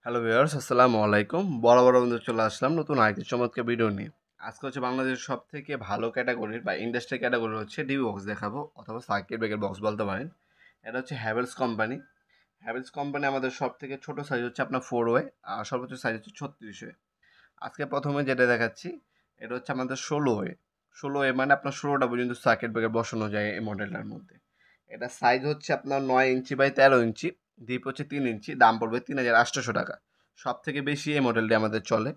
Hello viewers, আসসালামু আলাইকুম। বরাবর বন্ধু চলে আসলাম নতুন আরেকটি চমৎকার ভিডিও নিয়ে। আজকে হচ্ছে বাংলাদেশের সবথেকে ভালো ক্যাটাগরির বা ইন্ডাস্ট্রি ক্যাটাগরি হচ্ছে ডিবি বক্স দেখাবো, অথবা সার্কিট ব্রেকার বক্স বলতে পারেন। এটা হচ্ছে হ্যাভেলস কোম্পানি। হ্যাভেলস কোম্পানি আমাদের সবথেকে ছোট সাইজ হচ্ছে আপনার 4 ওয়ে, আর সর্বোচ্চ সাইজ হচ্ছে 36 ওয়ে। আজকে প্রথমে যেটা দেখাচ্ছি এটা হচ্ছে আমাদের 16 ওয়ে। 16 ওয়ে মানে আপনার 16টা পর্যন্ত সার্কিট ব্রেকার বসানো যায় এই মডেলটার মধ্যে। এটা সাইজ হচ্ছে আপনার 9 ইঞ্চি বাই 13 ইঞ্চি, ডিপ হচ্ছে 3 ইঞ্চি, দাম পড়বে ৩,৮০০ টাকা। সব থেকে বেশি এই মডেলটি আমাদের চলে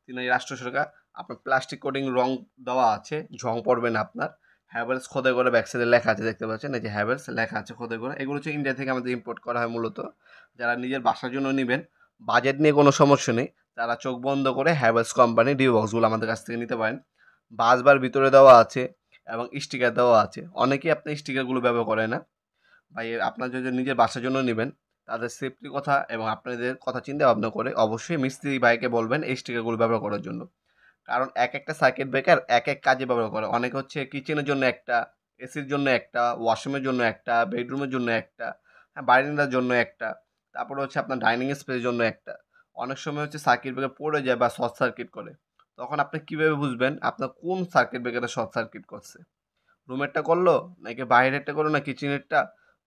৩,৮০০ টাকা। আপনার প্লাস্টিক কোটিং রং দেওয়া আছে, ঝং পড়বে না আপনার। হ্যাভেলস খোদাই করে ব্যাক সাইডে লেখা আছে, দেখতে পাচ্ছেন এই যে হ্যাভেলস লেখা আছে খোদাই করে। এগুলো হচ্ছে ইন্ডিয়া থেকে আমাদের ইম্পোর্ট করা হয় মূলত। যারা নিজের বাসার জন্য নেবেন, বাজেট নিয়ে কোনো সমস্যা নেই, তারা চোখ বন্ধ করে হ্যাভেলস কোম্পানি ডিউ বক্সগুলো আমাদের কাছ থেকে নিতে পারেন। বাসবার ভিতরে দেওয়া আছে এবং স্টিকার দেওয়া আছে। অনেকেই আপনি স্টিকারগুলো ব্যবহার করে না। ভাই, আপনার যদি নিজের বাসার জন্য নেবেন, তাদের সেফটির কথা এবং আপনাদের কথা চিন্তা ভাবনা করে অবশ্যই মিস্ত্রি ভাইকে বলবেন এই স্টিকারগুলো ব্যবহার করার জন্য। কারণ এক একটা সার্কিট ব্রেকার এক এক কাজে ব্যবহার করে। অনেকে হচ্ছে কিচেনের জন্য একটা, এসির জন্য একটা, ওয়াশরুমের জন্য একটা, বেডরুমের জন্য একটা, হ্যাঁ বারান্দার জন্য একটা, তারপরে হচ্ছে আপনার ডাইনিং স্পেসের জন্য একটা। অনেক সময় হচ্ছে সার্কিট ব্রেকার পড়ে যায় বা শর্ট সার্কিট করে। তখন আপনি কীভাবে বুঝবেন আপনার কোন সার্কিট ব্রেকারটা শর্ট সার্কিট করছে? রুমেরটা করলো, নাকি বাইরেরটা করলো, না কিচেনেরটা?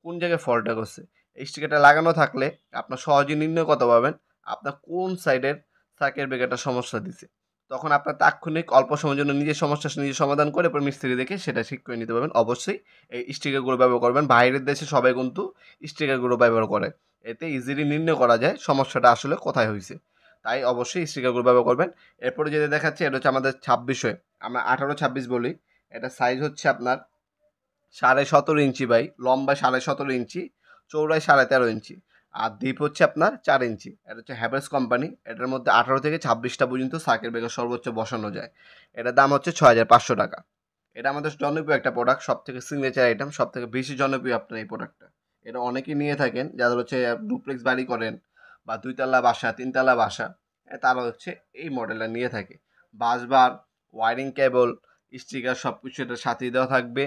কোন জায়গায় ফল্টটা করছে? এই স্টিকারটা লাগানো থাকলে আপনার সহজেই নির্ণয় করতে পারবেন আপনার কোন সাইডের সার্কিট ব্রেকারটা সমস্যা দিছে। তখন আপনার তাৎক্ষণিক অল্প সময়ের জন্য নিজের সমস্যা নিজে সমাধান করে এরপর মিস্ত্রি দেখে সেটা ঠিক করে নিতে পারবেন। অবশ্যই এই স্টিকারগুলো ব্যবহার করবেন। বাইরের দেশে সবাই কিন্তু স্টিকারগুলো ব্যবহার করে। এতে ইজিলি নির্ণয় করা যায় সমস্যাটা আসলে কোথায় হয়েছে। তাই অবশ্যই স্টিকারগুলো ব্যবহার করবেন। এরপরে যেটা দেখাচ্ছি এটা হচ্ছে আমাদের 26 আমরা 18-26 বলি। এটা সাইজ হচ্ছে আপনার 17.5 ইঞ্চি বাই লম্বা 17.5 ইঞ্চি, চৌড়ায় 13.5 ইঞ্চি, আর ডিপ হচ্ছে আপনার 4 ইঞ্চি। এটা হচ্ছে হ্যাভেলস কোম্পানি। এটার মধ্যে 18 থেকে 26টা পর্যন্ত সার্কিট ব্রেকার সর্বোচ্চ বসানো যায়। এটার দাম হচ্ছে 6,500 টাকা। এটা আমাদের জনপ্রিয় একটা প্রোডাক্ট, সব থেকে সিগনেচার আইটেম, সব থেকে বেশি জনপ্রিয় আপনার এই প্রোডাক্টটা। এটা অনেকেই নিয়ে থাকেন যাদের হচ্ছে ডুপ্লেক্স বাড়ি করেন বা 2 তলা বাসা 3 তলা বাসা, তারা হচ্ছে এই মডেলটা নিয়ে থাকে। বাসবার, ওয়ারিং কেবল, স্টিকার সব কিছু এটার সাথেই দেওয়া থাকবে।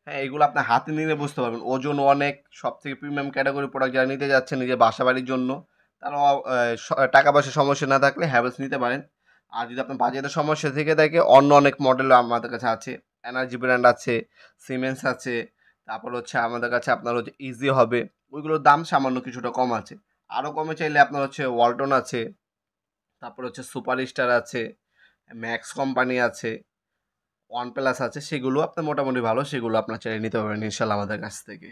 হ্যাঁ, এগুলো আপনার হাতে নিলে বুঝতে পারবেন। ওজন অনেক, সব থেকে প্রিমিয়াম ক্যাটাগরি প্রোডাক্ট যারা নিতে যাচ্ছেন নিজের বাসা বাড়ির জন্য, তারা টাকা পয়সার সমস্যা না থাকলে হ্যাভেলস নিতে পারেন। আর যদি আপনার বাজেটের সমস্যা থেকে থাকে, অন্য অনেক মডেল আমাদের কাছে আছে। এনার্জি ব্র্যান্ড আছে, সিমেন্স আছে, তারপর হচ্ছে আমাদের কাছে আপনার হচ্ছে ইজি হবে। ওইগুলোর দাম সামান্য কিছুটা কম আছে। আরও কমে চাইলে আপনার হচ্ছে ওয়ালটন আছে, তারপর হচ্ছে সুপার স্টার আছে, ম্যাক্স কোম্পানি আছে, ওয়ান প্লাস আছে। সেগুলো আপনার মোটামুটি ভালো, সেগুলো আপনার চাইলে নিতে পারবেন ইনশাল্লাহ আমাদের কাছ থেকে।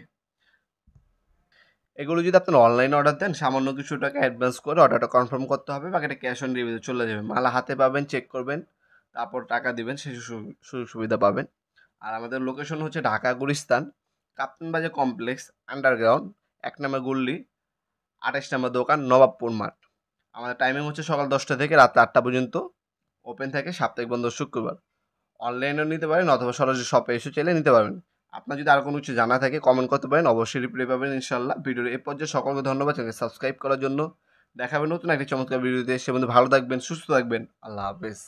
এগুলো যদি আপনার অনলাইনে অর্ডার দেন, সামান্য কিছু টাকা অ্যাডভান্স করে অর্ডারটা কনফার্ম করতে হবে, বাকিটা ক্যাশ অন ডেলিভারি চলে যাবে। মাল হাতে পাবেন, চেক করবেন, তারপর টাকা দিবেন, সেই সুযোগ সুবিধা পাবেন। আর আমাদের লোকেশন হচ্ছে ঢাকা গুলিস্তান, কাপ্তান বাজার কমপ্লেক্স, আন্ডারগ্রাউন্ড, 1 নম্বর গল্লি, 28 নম্বর দোকান, নবাবপুর মাঠ। আমাদের টাইমিং হচ্ছে সকাল 10টা থেকে রাত 8টা পর্যন্ত ওপেন থাকে, সাপ্তাহিক বন্ধ শুক্রবার। অনলাইনেও নিতে পারেন অথবা সরাসরি শপে এসে চাইলে নিতে পারবেন। আপনার যদি আরও কোনো কিছু জানা থাকে কমেন্ট করতে পারেন, অবশ্যই রিপ্লাই পাবেন ইনশাল্লাহ। ভিডিওর এই পর্যায়ে সকলকে ধন্যবাদ, চ্যানেলকে সাবস্ক্রাইব করার জন্য। দেখাবেন নতুন একটি চমৎকার ভিডিওতে। সে বন্ধু ভালো থাকবেন, সুস্থ থাকবেন। আল্লাহ হাফেজ।